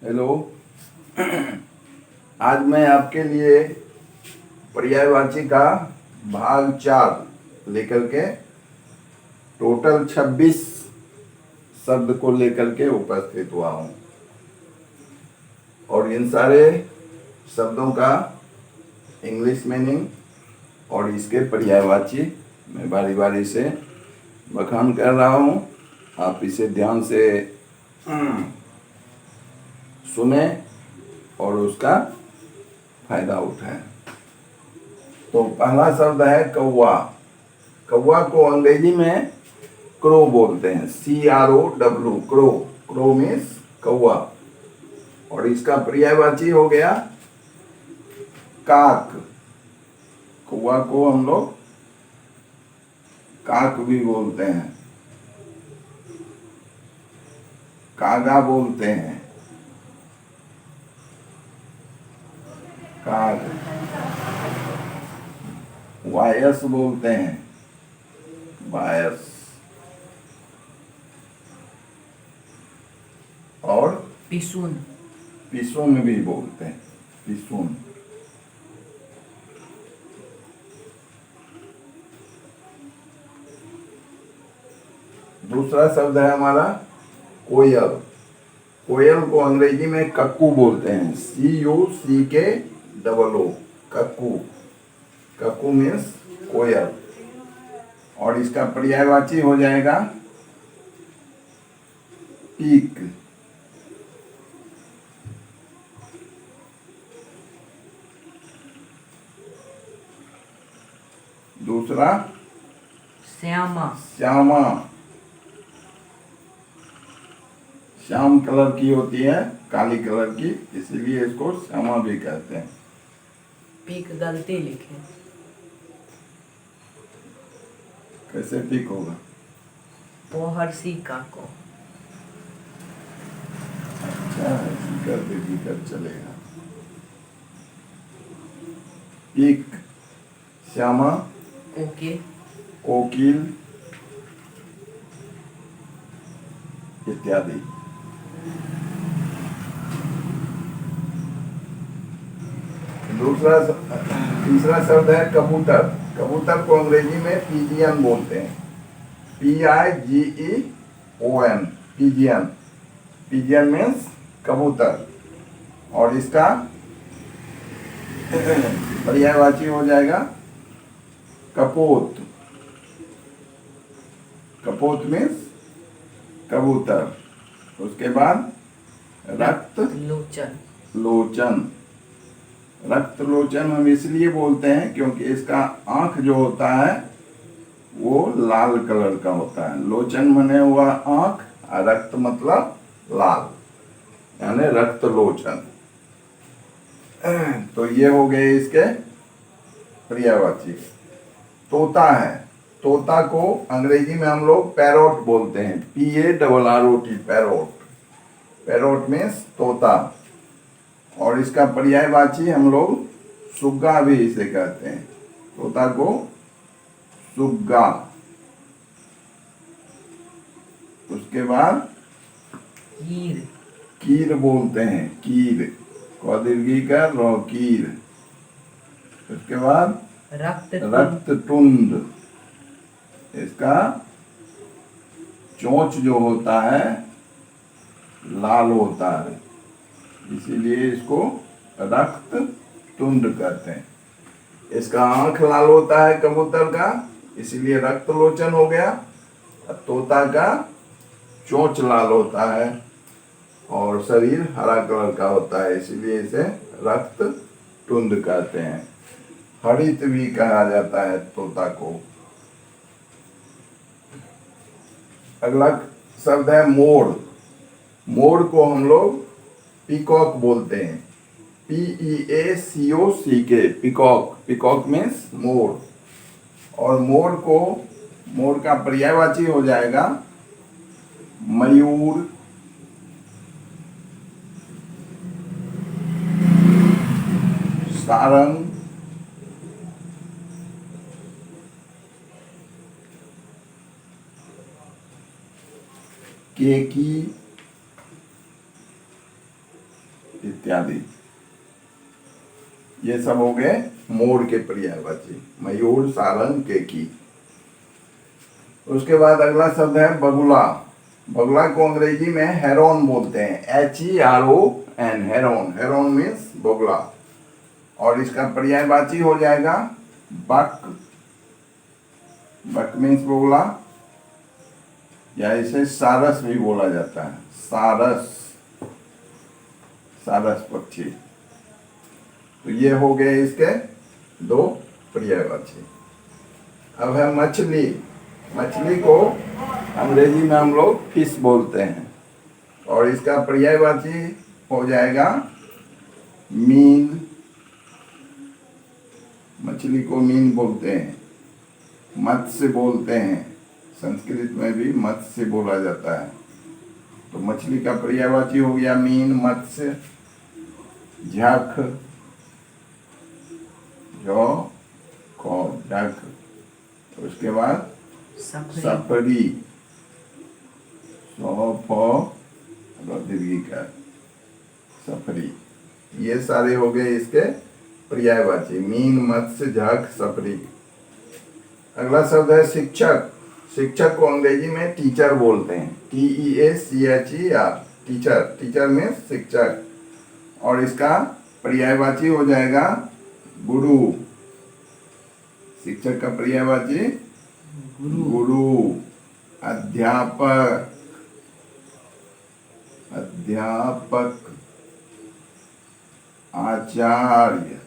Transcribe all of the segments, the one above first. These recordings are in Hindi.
हेलो। आज मैं आपके लिए पर्यायवाची का भाग 4 लेकर के टोटल 26 शब्द को लेकर के उपस्थित हुआ हूँ और इन सारे शब्दों का इंग्लिश मीनिंग और इसके पर्यायवाची मैं बारी बारी से बखान कर रहा हूँ। आप इसे ध्यान से सुने और उसका फायदा उठाएं। तो पहला शब्द है कौवा। कौवा को अंग्रेजी में क्रो बोलते हैं, CROW, क्रो। क्रो मीन्स कौवा। और इसका पर्यायवाची हो गया काक। कौवा को हम लोग काक भी बोलते हैं, कागा बोलते हैं, काग। वायस बोलते हैं, वायस। और पिसून। पिसून भी बोलते हैं, पिसून। दूसरा शब्द है हमारा कोयल। कोयल को अंग्रेजी में कक्कू बोलते हैं, CUCKOO, कक्कू। कक्कू मीन्स कोयल। और इसका पर्यायवाची हो जाएगा पीक। दूसरा श्यामा। श्यामा। श्याम कलर की होती है, काली कलर की, इसीलिए इसको श्यामा भी कहते हैं। पीक गलती लिखे। कैसे पीक होगा? पोहर्सी काको। अच्छा, ऐसी कर दीजिए, कर चलेगा। पीक, श्यामा, कोकिल। कोकिल इत्यादि। तीसरा शब्द है कबूतर। कबूतर को अंग्रेजी में पिजियन बोलते हैं, PIGEON, पिजियन। पिजियन मीन्स कबूतर। और इसका पर्यायवाची हो जाएगा कपोत। कपोत मीन्स कबूतर। उसके बाद रक्त लोचन। लोचन। रक्त लोचन हम इसलिए बोलते हैं क्योंकि इसका आंख जो होता है वो लाल कलर का होता है। लोचन मने हुआ आंख, और रक्त मतलब लाल, यानी रक्त लोचन। तो ये हो गए इसके पर्यायवाची। तोता है। तोता को अंग्रेजी में हम लोग पैरोट बोलते हैं, PARROT, पैरोट। पैरोट मीन्स तोता। और इसका पर्यायवाची हम लोग सुग्गा भी इसे कहते हैं। तोता को सुग्गा। उसके बाद कीर। कीर बोलते हैं, कीर, कीर। उसके बाद रक्तटुंड। इसका चोंच जो होता है लाल होता है, इसीलिए इसको रक्त तुंड कहते हैं। इसका आंख लाल होता है कबूतर का, इसीलिए रक्त लोचन हो गया। तोता का चोंच लाल होता है और शरीर हरा कलर का होता है, इसीलिए इसे रक्त तुंड कहते हैं। हरित भी कहा जाता है तोता को। अगला शब्द है मोर। मोर को हम लोग पीकॉक बोलते हैं, PEACOCK, peacock. Peacock means more. और मोर का पर्यायवाची हो जाएगा मयूर, सारंग, केकी, इत्यादि। ये सब हो गए मोर के पर्यायवाची। मयूर, सारंग, केकी। उसके बाद अगला शब्द है बगुला। बगुला को अंग्रेजी में हेरोन बोलते हैं, HERON, हेरोन। हेरोन मीन्स बगुला। और इसका पर्यायवाची हो जाएगा बक। बक मीन्स बगुला, या इसे सारस भी बोला जाता है। सारस, सारस पक्षी। तो ये हो गए इसके दो पर्यायवाची। अब है मछली। मछली को अंग्रेजी में हम लोग फिश बोलते हैं, और इसका पर्यायवाची हो जाएगा मीन। मछली को मीन बोलते हैं, मत्स्य बोलते हैं। संस्कृत में भी मत्स्य बोला जाता है। तो मछली का पर्यायवाची हो गया मीन, मत्स्य, झख, जो खो, झख। उसके बाद सफरी, दीर्घिकार, सफरी। ये सारे हो गए इसके पर्यायवाची, मीन, मत्स्य, झख, सफरी। अगला शब्द है शिक्षक। शिक्षक को अंग्रेजी में टीचर बोलते हैं, TEACHER, टीचर। टीचर में शिक्षक। और इसका पर्यायवाची हो जाएगा गुरु। शिक्षक का पर्यायवाची गुरु। अध्यापक, अध्यापक, आचार्य,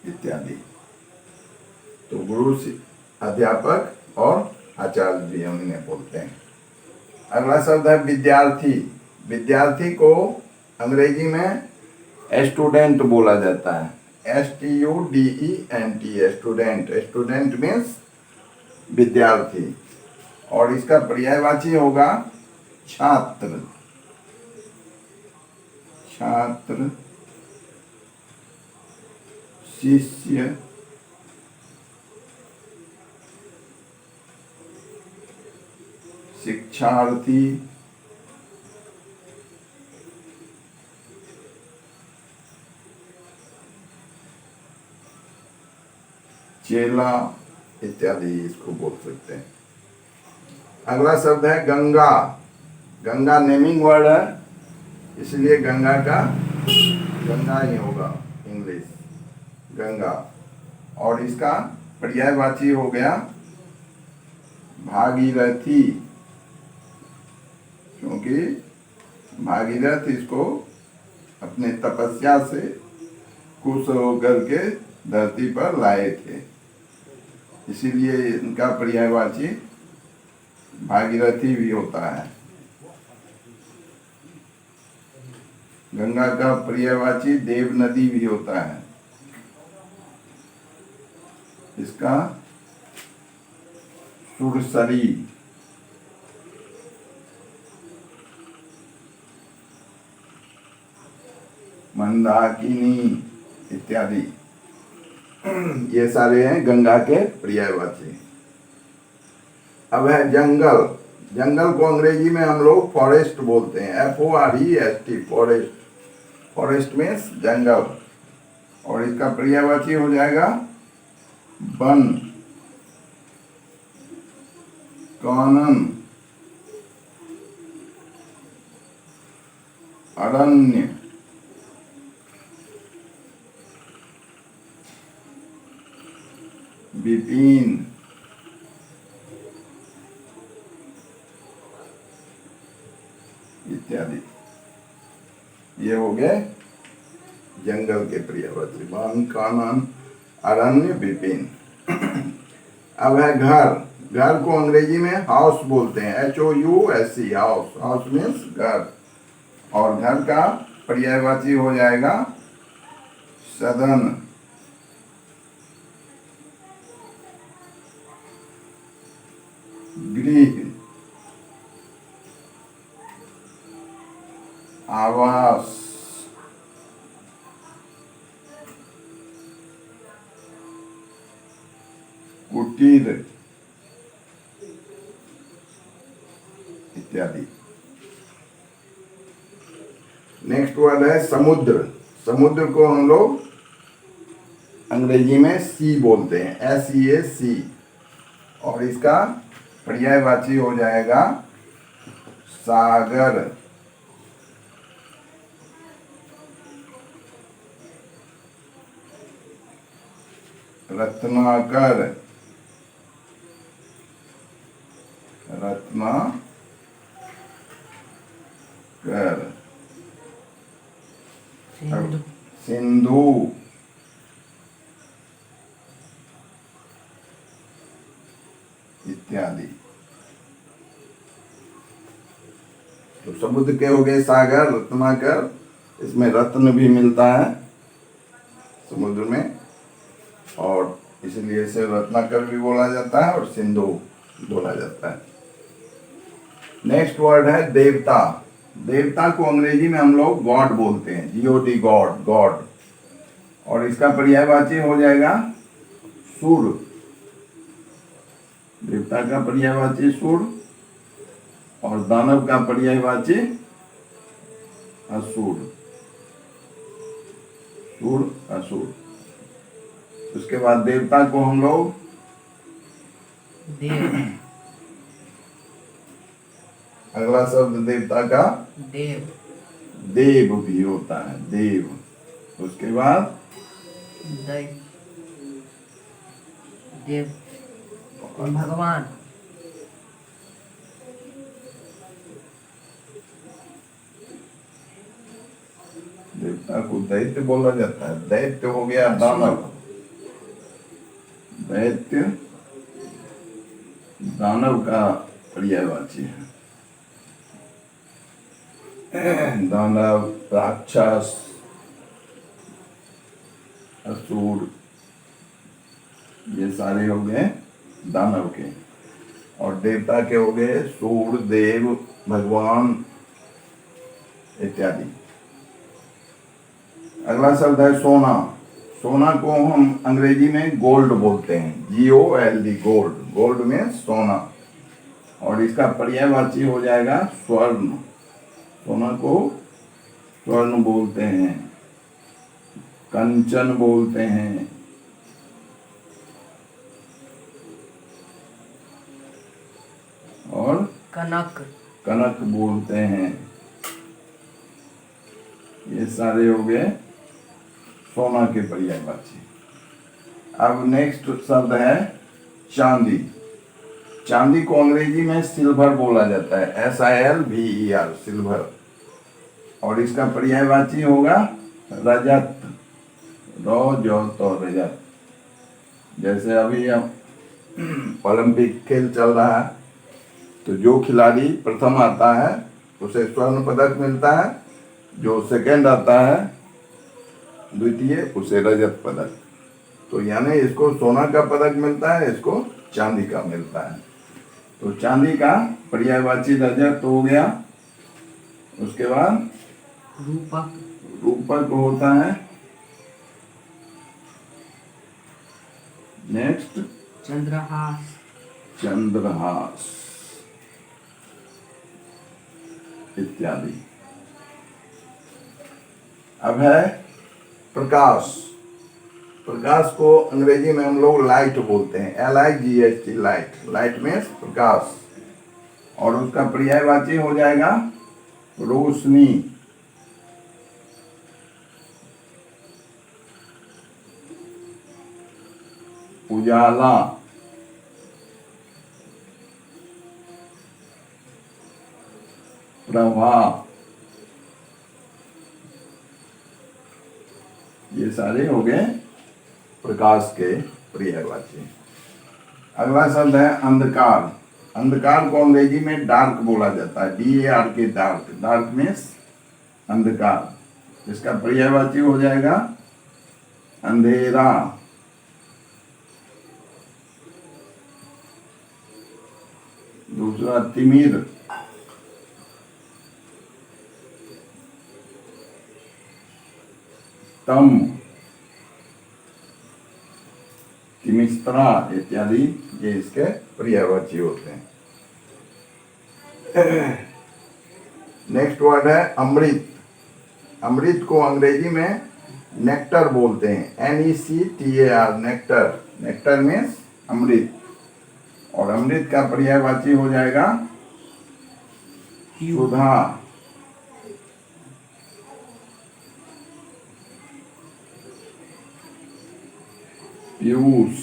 इत्यादि। तो गुरु, अध्यापक और आचार्य भी हम इन्हें बोलते हैं। अगला शब्द है विद्यार्थी। विद्यार्थी को अंग्रेजी में स्टूडेंट बोला जाता है, STUDENT, स्टूडेंट। स्टूडेंट मीन्स विद्यार्थी। और इसका पर्यायवाची होगा छात्र। छात्र, शिष्य, शिक्षार्थी, चेला, इत्यादि इसको बोल सकते हैं। अगला शब्द है गंगा। गंगा नेमिंग वर्ड है, इसलिए गंगा का गंगा ही होगा इंग्लिश, गंगा। और इसका पर्यायवाची हो गया भागीरथी, क्योंकि भागीरथ इसको अपने तपस्या से खुश होकर के धरती पर लाए थे, इसीलिए इनका पर्यायवाची भागीरथी भी होता है। गंगा का पर्यायवाची देव नदी भी होता है। इसका सुरसरी, मंदाकिनी, इत्यादि। ये सारे हैं गंगा के पर्यायवाची। अब है जंगल। जंगल को अंग्रेजी में हम लोग फॉरेस्ट बोलते हैं, FOREST, फॉरेस्ट। फॉरेस्ट मीन्स जंगल। और इसका पर्यायवाची हो जाएगा वन, कानन, अरण्य, विपिन, इत्यादि। ये हो गए जंगल के पर्यायवाची, वन, कानन, अरण्य, विपिन। अब है घर। घर को अंग्रेजी में हाउस बोलते हैं, HOUSE, हाउस। हाउस मीन्स घर। और घर का पर्यायवाची हो जाएगा सदन, गृह, आवास, कुटीर, इत्यादि। नेक्स्ट वर्ड है समुद्र। समुद्र को हम लोग अंग्रेजी में सी बोलते हैं, SEA सी, और इसका पर्यायवाची हो जाएगा सागर। रत्नाकर, रत्नाकर। सिंधु, सिंधु, इत्यादि। तो समुद्र के हो गए सागर, रत्नाकर, इसमें रत्न भी मिलता है समुद्र में, और इसलिए इसे रत्नाकर भी बोला जाता है और सिंधु बोला जाता है। नेक्स्ट वर्ड है देवता। देवता को अंग्रेजी में हम लोग गॉड बोलते हैं, GOD, गॉड, गॉड, और इसका पर्यायवाची हो जाएगा सूर। देवता का पर्यायवाची सूर और दानव का पर्यायवाची असुर, सूर, असुर। उसके बाद देवता को हम लोग देव, अगला शब्द देवता का देव, देव भी होता है, देव। उसके बाद दैव, देव और भगवान, देवता को दैत्य बोला जाता है। दैत्य हो गया दानव, दैत्य दानव का पर्यायवाची है। दानव, राक्षस, असुर, ये सारे हो गए दानव के, और देवता के हो गए सूर, देव, भगवान इत्यादि। अगला शब्द है सोना। सोना को हम अंग्रेजी में गोल्ड बोलते हैं, GOLD, गोल्ड। गोल्ड में सोना, और इसका पर्यायवाची हो जाएगा स्वर्ण। सोना को स्वर्ण बोलते हैं, कंचन बोलते हैं, और कनक, कनक बोलते हैं। ये सारे हो गए सोना के पर्यायवाची। अब नेक्स्ट शब्द है चांदी। चांदी को अंग्रेजी में सिल्वर बोला जाता है, SILVER, सिल्वर, और इसका पर्यायवाची होगा रजत, रजत। जैसे अभी ओलंपिक खेल चल रहा है, तो जो खिलाड़ी प्रथम आता है उसे स्वर्ण पदक मिलता है, जो सेकंड आता है द्वितीय उसे रजत पदक। तो यानी इसको सोना का पदक मिलता है, इसको चांदी का मिलता है। तो चांदी का पर्यायवाची रजत हो गया। उसके बाद रूपक, रूपक होता है। नेक्स्ट चंद्रहास, चंद्रहास इत्यादि। अब है प्रकाश। प्रकाश को अंग्रेजी में हम लोग लाइट बोलते हैं, LIGHT, लाइट। लाइट में प्रकाश, और उसका पर्यायवाची हो जाएगा रोशनी। उजाला, प्रभाव, ये सारे हो गए प्रकाश के पर्यायवाची। अगला शब्द है अंधकार। अंधकार को अंग्रेजी में डार्क बोला जाता है, DARK, डार्क। डार्क मीन्स अंधकार। इसका पर्यायवाची हो जाएगा अंधेरा। दूसरा तिमिर, तम, तिमिस्त्रा इत्यादि, ये इसके पर्यायवाची होते हैं। नेक्स्ट वर्ड है अमृत। अमृत को अंग्रेजी में नेक्टर बोलते हैं, NECTAR, नेक्टर। नेक्टर मीन्स अमृत। और अमृत का पर्यायवाची हो जाएगा सुधा। पीयूष।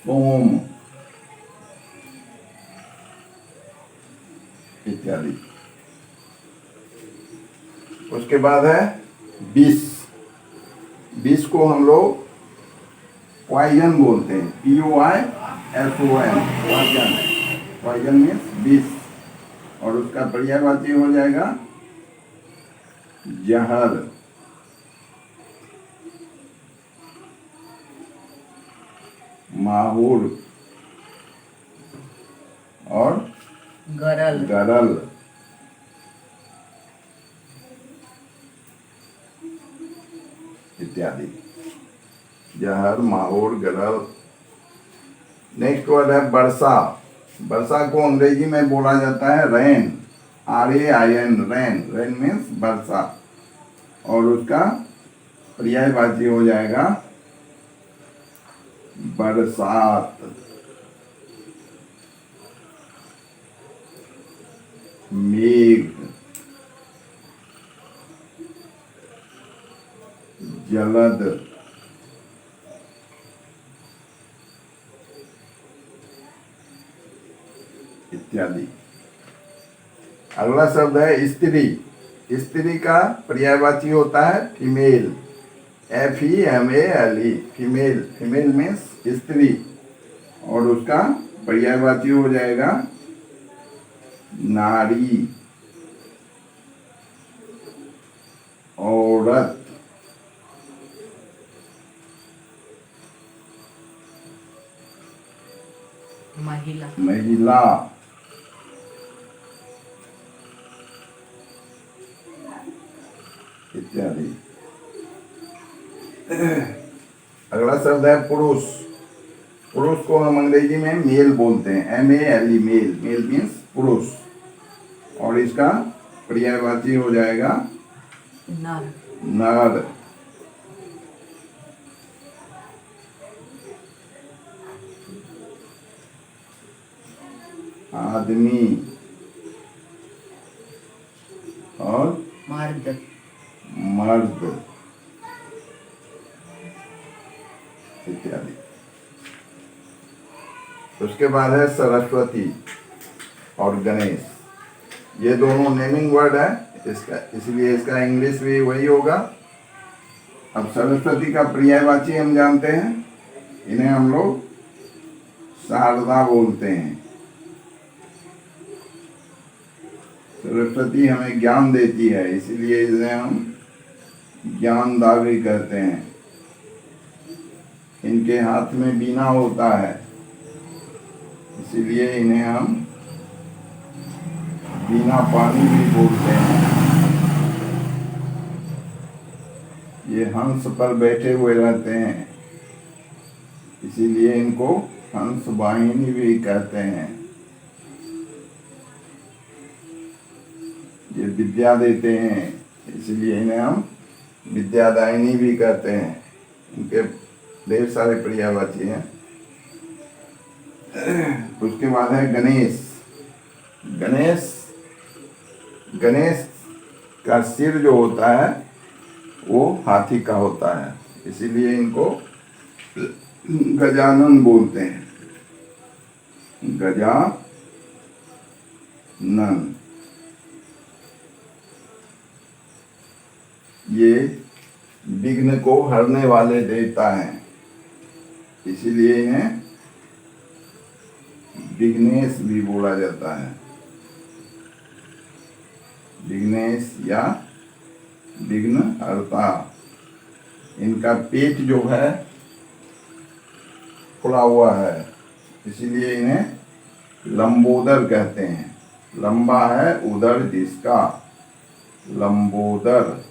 सोम इत्यादि। उसके बाद है विष। विष को हम लोग पॉइजन बोलते हैं, POISON, पॉइजन। पॉइजन मीन्स विष। और उसका पर्यायवाची हो जाएगा जहर। माहौर और गरल। गरल। इत्यादि। जहर, माहौर, गरल। नेक्स्ट वर्ड है वर्षा। वर्षा को अंग्रेजी में बोला जाता है rain, RAIN, rain. Rain means वर्षा। और उसका पर्यायवाची हो जाएगा बरसात। मेघ, जलद, इत्यादि। अगला शब्द है स्त्री। स्त्री का पर्यायवाची होता है female, FEMALE, female. Female means स्त्री। और उसका पर्यायवाची हो जाएगा नारी, औरत। महिला। महिला। इत्यादि। अगला शब्द है पुरुष। पुरुष को हम अंग्रेजी में मेल बोलते हैं, MALE, मेल। मेल मीन्स पुरुष। और इसका पर्यायवाची हो जाएगा नर। नर। आदमी और मर्द। मर्द, इत्यादि। उसके बाद है सरस्वती और गणेश। ये दोनों नेमिंग वर्ड है इसका, इसलिए इसका इंग्लिश भी वही होगा। अब सरस्वती का पर्यायवाची हम जानते हैं, इन्हें हम लोग शारदा बोलते हैं। सरस्वती हमें ज्ञान देती है, इसीलिए इन्हें हम ज्ञानदा भी कहते हैं। इनके हाथ में बीना होता है, इसीलिए इन्हें हम बीना पानी भी बोलते हैं। ये हंस पर बैठे हुए रहते हैं, इसीलिए इनको हंस वाहिनी भी कहते हैं। ये विद्या देते हैं, इसलिए इन्हें हम विद्यादायिनी भी कहते हैं। इनके ढेर सारे पर्यायवाची हैं। उसके बाद है गणेश। गणेश, गणेश का सिर जो होता है वो हाथी का होता है, इसीलिए इनको गजानन बोलते हैं। गजानन। ये विघ्न को हरने वाले देवता हैं, इसीलिए इन्हें विघ्नेश भी बोला जाता है। विघ्नेश या विघ्नहर्ता। इनका पेट जो है खुला हुआ है, इसीलिए इन्हें लंबोदर कहते हैं। लंबा है उदर जिसका, लंबोदर।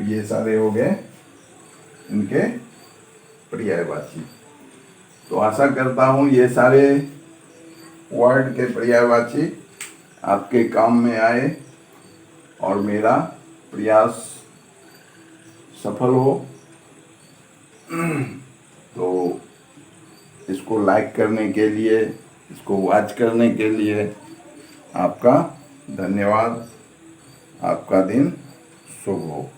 ये सारे हो गए इनके पर्यायवाची। तो आशा करता हूँ ये सारे वर्ड के पर्यायवाची आपके काम में आए और मेरा प्रयास सफल हो। तो इसको लाइक करने के लिए, इसको वॉच करने के लिए आपका धन्यवाद। आपका दिन शुभ हो।